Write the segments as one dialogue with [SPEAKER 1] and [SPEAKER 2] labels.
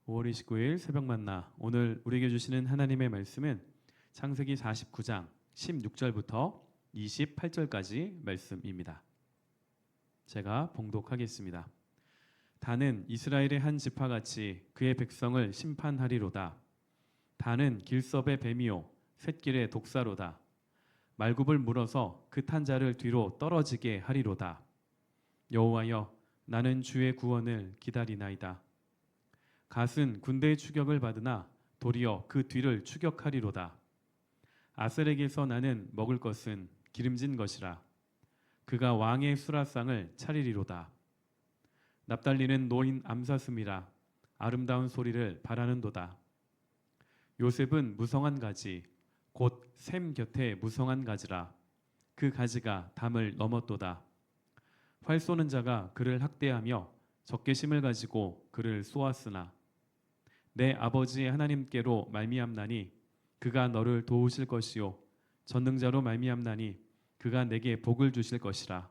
[SPEAKER 1] 5월 29일 새벽 만나. 오늘 우리에게 주시는 하나님의 말씀은 창세기 49장 16절부터 28절까지 말씀입니다. 제가 봉독하겠습니다. 단은 이스라엘의 한 지파같이 그의 백성을 심판하리로다. 단은 길섭의 뱀이요 샛길의 독사로다. 말굽을 물어서 그 탄 자를 뒤로 떨어지게 하리로다. 여호와여, 나는 주의 구원을 기다리나이다. 갓은 군대의 추격을 받으나 도리어 그 뒤를 추격하리로다. 아셀에게서 나는 먹을 것은 기름진 것이라. 그가 왕의 수라상을 차리리로다. 납달리는 노인 암사슴이라. 아름다운 소리를 바라는도다. 요셉은 무성한 가지, 곧 샘 곁에 무성한 가지라. 그 가지가 담을 넘었도다. 활 쏘는 자가 그를 학대하며 적개심을 가지고 그를 쏘았으나 내 아버지의 하나님께로 말미암나니 그가 너를 도우실 것이요 전능자로 말미암나니 그가 내게 복을 주실 것이라.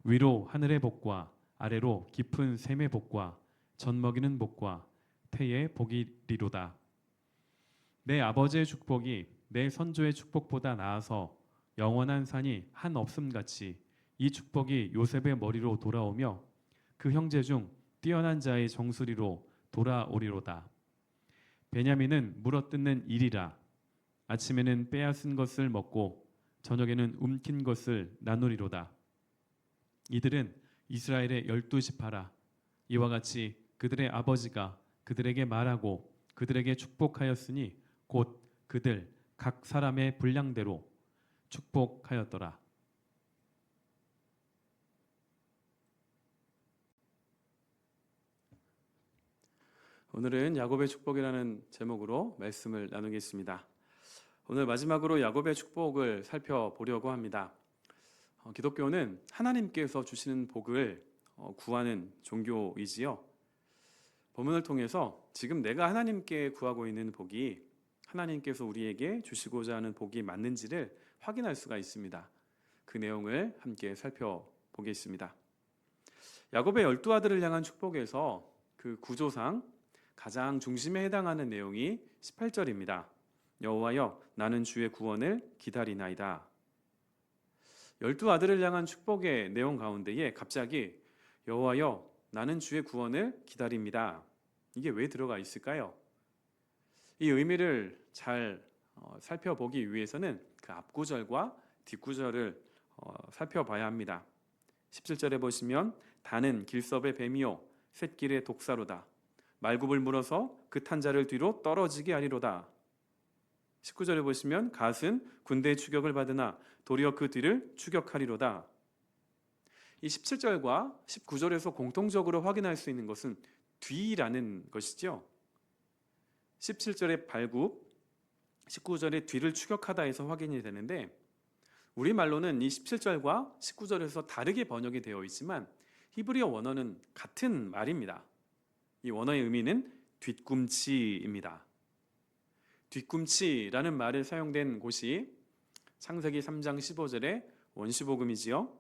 [SPEAKER 1] 위로 하늘의 복과 아래로 깊은 샘의 복과 젖먹이는 복과 태의 복이리로다. 내 아버지의 축복이 내 선조의 축복보다 나아서 영원한 산이 한 없음같이 이 축복이 요셉의 머리로 돌아오며 그 형제 중 뛰어난 자의 정수리로 돌아오리로다. 베냐민은 물어뜯는 일이라. 아침에는 빼앗은 것을 먹고 저녁에는 움킨 것을 나누리로다. 이들은 이스라엘의 12지파라. 이와 같이 그들의 아버지가 그들에게 말하고 그들에게 축복하였으니 곧 그들 각 사람의 분량대로 축복하였더라. 오늘은 야곱의 축복이라는 제목으로 말씀을 나누겠습니다. 오늘 마지막으로 야곱의 축복을 살펴보려고 합니다. 기독교는 하나님께서 주시는 복을 구하는 종교이지요. 본문을 통해서 지금 내가 하나님께 구하고 있는 복이 하나님께서 우리에게 주시고자 하는 복이 맞는지를 확인할 수가 있습니다. 그 내용을 함께 살펴보겠습니다. 야곱의 12아들을 향한 축복에서 그 구조상 가장 중심에 해당하는 내용이 18절입니다. 여호와여, 나는 주의 구원을 기다리나이다. 12아들을 향한 축복의 내용 가운데에 갑자기 여호와여, 나는 주의 구원을 기다립니다. 이게 왜 들어가 있을까요? 이 의미를 잘 살펴보기 위해서는 그 앞구절과 뒷구절을 살펴봐야 합니다. 17절에 보시면 단은 길섭의 뱀이요 샛길의 독사로다. 말굽을 물어서 그 탄 자를 뒤로 떨어지게 하리로다. 19절에 보시면 갓은 군대의 추격을 받으나 도리어 그 뒤를 추격하리로다. 이 17절과 19절에서 공통적으로 확인할 수 있는 것은 뒤라는 것이죠. 17절의 발굽, 19절의 뒤를 추격하다 해서 확인이 되는데 우리말로는 이 17절과 19절에서 다르게 번역이 되어 있지만 히브리어 원어는 같은 말입니다. 이 원어의 의미는 뒤꿈치입니다. 뒤꿈치라는 말을 사용된 곳이 창세기 3장 15절의 원시복음이지요.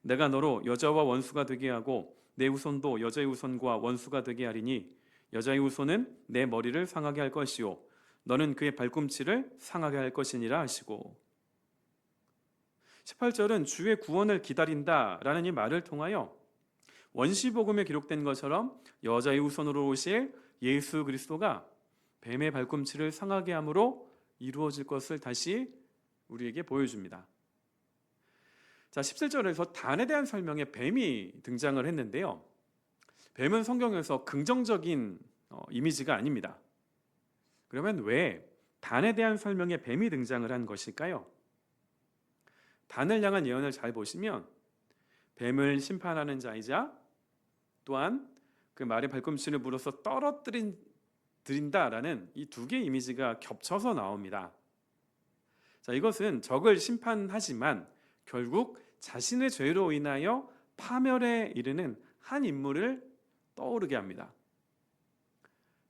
[SPEAKER 1] 내가 너로 여자와 원수가 되게 하고 내 후손도 여자의 후손과 원수가 되게 하리니 여자의 후손은 내 머리를 상하게 할 것이요 너는 그의 발꿈치를 상하게 할 것이니라 하시고 18절은 주의 구원을 기다린다라는 이 말을 통하여 원시복음에 기록된 것처럼 여자의 후손으로 오실 예수 그리스도가 뱀의 발꿈치를 상하게 함으로 이루어질 것을 다시 우리에게 보여줍니다. 자, 17절에서 단에 대한 설명에 뱀이 등장을 했는데요. 뱀은 성경에서 긍정적인 이미지가 아닙니다. 그러면 왜 단에 대한 설명에 뱀이 등장을 한 것일까요? 단을 향한 예언을 잘 보시면 뱀을 심판하는 자이자 또한 그 말의 발꿈치를 물어서 떨어뜨린다라는 이 두 개의 이미지가 겹쳐서 나옵니다. 자, 이것은 적을 심판하지만 결국 자신의 죄로 인하여 파멸에 이르는 한 인물을 떠오르게 합니다.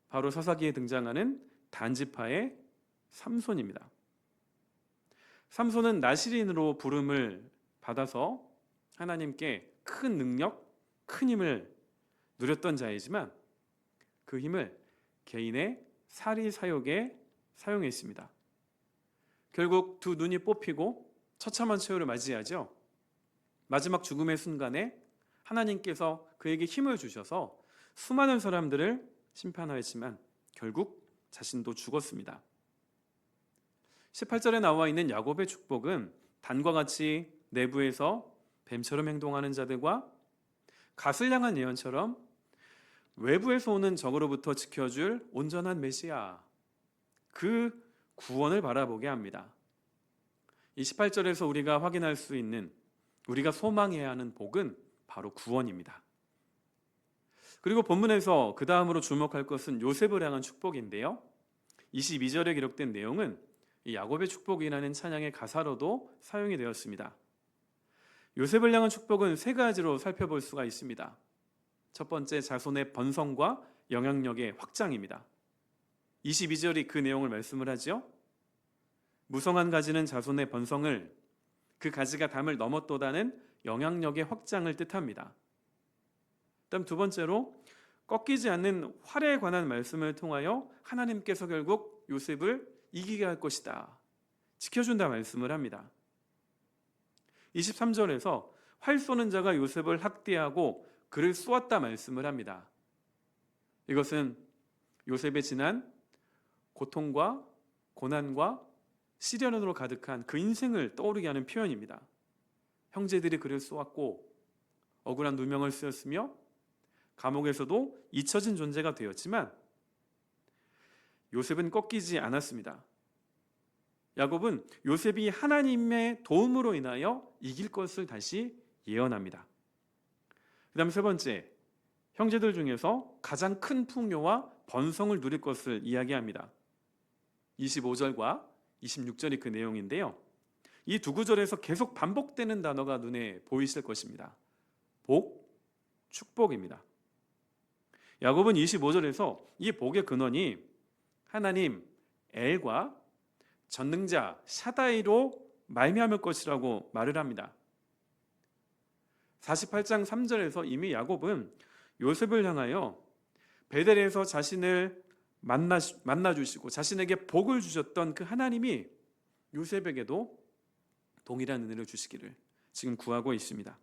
[SPEAKER 1] 바로 사사기에 등장하는 단지파의 삼손입니다. 삼손은 나시린으로 부름을 받아서 하나님께 큰 능력, 큰 힘을 누렸던 자이지만 그 힘을 개인의 사리 사욕에 사용했습니다. 결국 두 눈이 뽑히고 처참한 최후를 맞이하죠. 마지막 죽음의 순간에 하나님께서 그에게 힘을 주셔서 수많은 사람들을 심판하였지만 결국 자신도 죽었습니다. 18절에 나와 있는 야곱의 축복은 단과 같이 내부에서 뱀처럼 행동하는 자들과 갓을 향한 예언처럼 외부에서 오는 적으로부터 지켜줄 온전한 메시아, 그 구원을 바라보게 합니다. 이 18절에서 우리가 확인할 수 있는, 우리가 소망해야 하는 복은 바로 구원입니다. 그리고 본문에서 그 다음으로 주목할 것은 요셉을 향한 축복인데요, 22절에 기록된 내용은 이 야곱의 축복이라는 찬양의 가사로도 사용이 되었습니다. 요셉을 향한 축복은 세 가지로 살펴볼 수가 있습니다. 첫 번째, 자손의 번성과 영향력의 확장입니다. 22절이 그 내용을 말씀을 하죠. 무성한 가지는 자손의 번성을, 그 가지가 담을 넘었도다는 영향력의 확장을 뜻합니다. 다음 두 번째로, 꺾이지 않는 활에 관한 말씀을 통하여 하나님께서 결국 요셉을 이기게 할 것이다, 지켜준다 말씀을 합니다. 23절에서 활 쏘는 자가 요셉을 학대하고 그를 쏘았다 말씀을 합니다. 이것은 요셉의 지난 고통과 고난과 시련으로 가득한 그 인생을 떠오르게 하는 표현입니다. 형제들이 그를 쏘았고 억울한 누명을 쓰였으며 감옥에서도 잊혀진 존재가 되었지만 요셉은 꺾이지 않았습니다. 야곱은 요셉이 하나님의 도움으로 인하여 이길 것을 다시 예언합니다. 그 다음 세 번째, 형제들 중에서 가장 큰 풍요와 번성을 누릴 것을 이야기합니다. 25절과 26절이 그 내용인데요, 이 두 구절에서 계속 반복되는 단어가 눈에 보이실 것입니다. 복, 축복입니다. 야곱은 25절에서 이 복의 근원이 하나님 엘과 전능자 샤다이로 말미암을 것이라고 말을 합니다. 48장 3절에서 이미 야곱은 요셉을 향하여 베델에서 자신을 만나주시고 자신에게 복을 주셨던 그 하나님이 요셉에게도 동일한 은혜를 주시기를 지금 구하고 있습니다.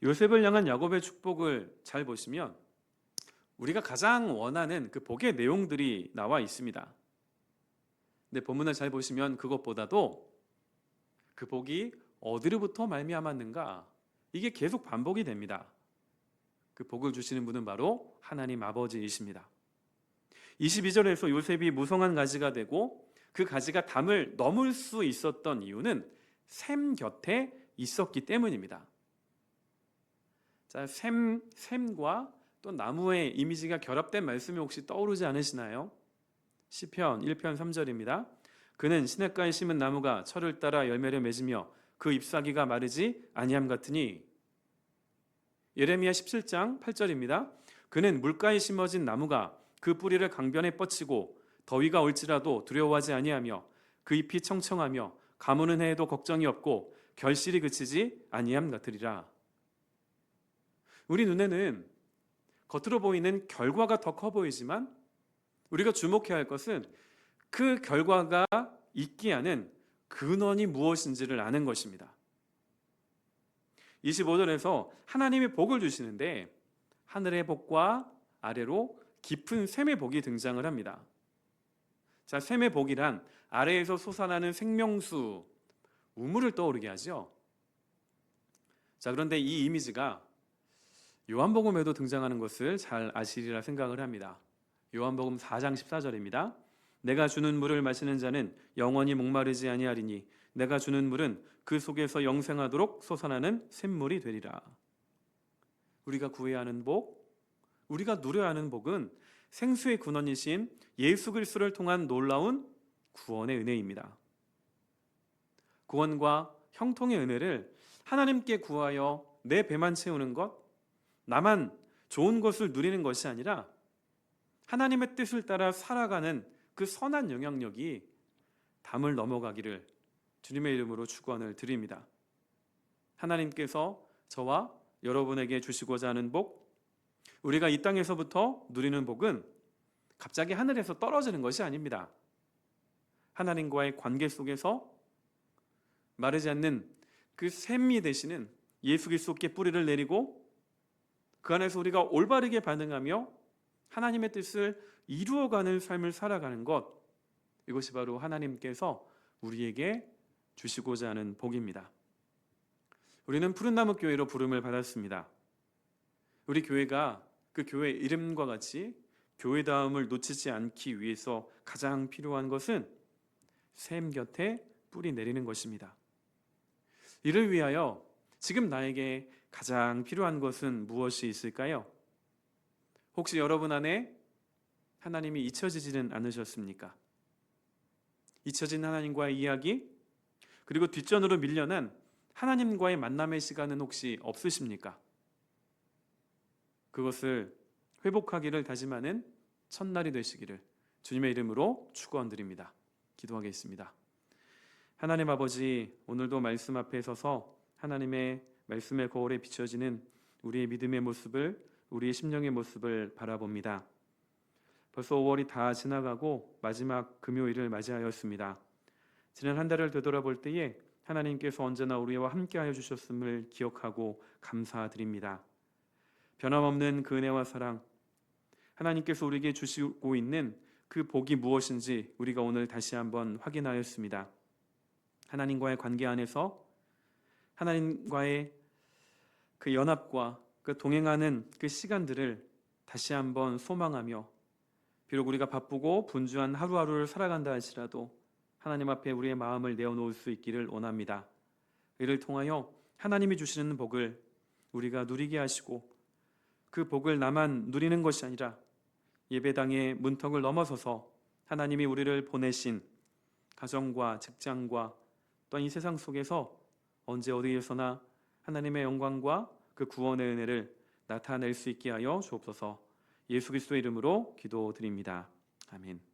[SPEAKER 1] 요셉을 향한 야곱의 축복을 잘 보시면 우리가 가장 원하는 그 복의 내용들이 나와 있습니다. 근데 본문을 잘 보시면 그것보다도 그 복이 어디로부터 말미암았는가, 이게 계속 반복이 됩니다. 그 복을 주시는 분은 바로 하나님 아버지이십니다. 22절에서 요셉이 무성한 가지가 되고 그 가지가 담을 넘을 수 있었던 이유는 샘 곁에 있었기 때문입니다. 자, 샘과 또 나무의 이미지가 결합된 말씀이 혹시 떠오르지 않으시나요? 시편 1편 3절입니다. 그는 시냇가에 심은 나무가 철을 따라 열매를 맺으며 그 잎사귀가 마르지 아니함 같으니. 예레미야 17장 8절입니다. 그는 물가에 심어진 나무가 그 뿌리를 강변에 뻗치고 더위가 올지라도 두려워하지 아니하며 그 잎이 청청하며 가무는 해에도 걱정이 없고 결실이 그치지 아니함 같으리라. 우리 눈에는 겉으로 보이는 결과가 더 커 보이지만 우리가 주목해야 할 것은 그 결과가 있게 하는 근원이 무엇인지를 아는 것입니다. 25절에서 하나님이 복을 주시는데 하늘의 복과 아래로 깊은 샘의 복이 등장을 합니다. 자, 샘의 복이란 아래에서 솟아나는 생명수, 우물을 떠오르게 하죠. 자, 그런데 이 이미지가 요한복음에도 등장하는 것을 잘 아시리라 생각을 합니다. 요한복음 4장 14절입니다. 내가 주는 물을 마시는 자는 영원히 목마르지 아니하리니 내가 주는 물은 그 속에서 영생하도록 솟아나는 샘물이 되리라. 우리가 구해야 하는 복, 우리가 누려야 하는 복은 생수의 근원이신 예수 그리스도를 통한 놀라운 구원의 은혜입니다. 구원과 형통의 은혜를 하나님께 구하여 내 배만 채우는 것, 나만 좋은 것을 누리는 것이 아니라 하나님의 뜻을 따라 살아가는 그 선한 영향력이 담을 넘어가기를 주님의 이름으로 축원을 드립니다. 하나님께서 저와 여러분에게 주시고자 하는 복, 우리가 이 땅에서부터 누리는 복은 갑자기 하늘에서 떨어지는 것이 아닙니다. 하나님과의 관계 속에서 마르지 않는 그 샘이 되시는 예수 그리스도께 뿌리를 내리고 그 안에서 우리가 올바르게 반응하며 하나님의 뜻을 이루어가는 삶을 살아가는 것, 이것이 바로 하나님께서 우리에게 주시고자 하는 복입니다. 우리는 푸른나무 교회로 부름을 받았습니다. 우리 교회가 그 교회 이름과 같이 교회다움을 놓치지 않기 위해서 가장 필요한 것은 샘 곁에 뿌리 내리는 것입니다. 이를 위하여 지금 나에게 가장 필요한 것은 무엇이 있을까요? 혹시 여러분 안에 하나님이 잊혀지지는 않으셨습니까? 잊혀진 하나님과의 이야기, 그리고 뒷전으로 밀려난 하나님과의 만남의 시간은 혹시 없으십니까? 그것을 회복하기를 다짐하는 첫날이 되시기를 주님의 이름으로 축원드립니다. 기도하겠습니다. 하나님 아버지, 오늘도 말씀 앞에 서서 하나님의 말씀의 거울에 비춰지는 우리의 믿음의 모습을, 우리의 심령의 모습을 바라봅니다. 벌써 5월이 다 지나가고 마지막 금요일을 맞이하였습니다. 지난 한 달을 되돌아볼 때에 하나님께서 언제나 우리와 함께하여 주셨음을 기억하고 감사드립니다. 변함없는 그 은혜와 사랑, 하나님께서 우리에게 주시고 있는 그 복이 무엇인지 우리가 오늘 다시 한번 확인하였습니다. 하나님과의 관계 안에서 하나님과의 그 연합과 그 동행하는 그 시간들을 다시 한번 소망하며, 비록 우리가 바쁘고 분주한 하루하루를 살아간다 할지라도 하나님 앞에 우리의 마음을 내어놓을 수 있기를 원합니다. 이를 통하여 하나님이 주시는 복을 우리가 누리게 하시고, 그 복을 나만 누리는 것이 아니라 예배당의 문턱을 넘어서서 하나님이 우리를 보내신 가정과 직장과 또한 이 세상 속에서 언제 어디에서나 하나님의 영광과 그 구원의 은혜를 나타낼 수 있게 하여 주옵소서. 예수 그리스도의 이름으로 기도드립니다. 아멘.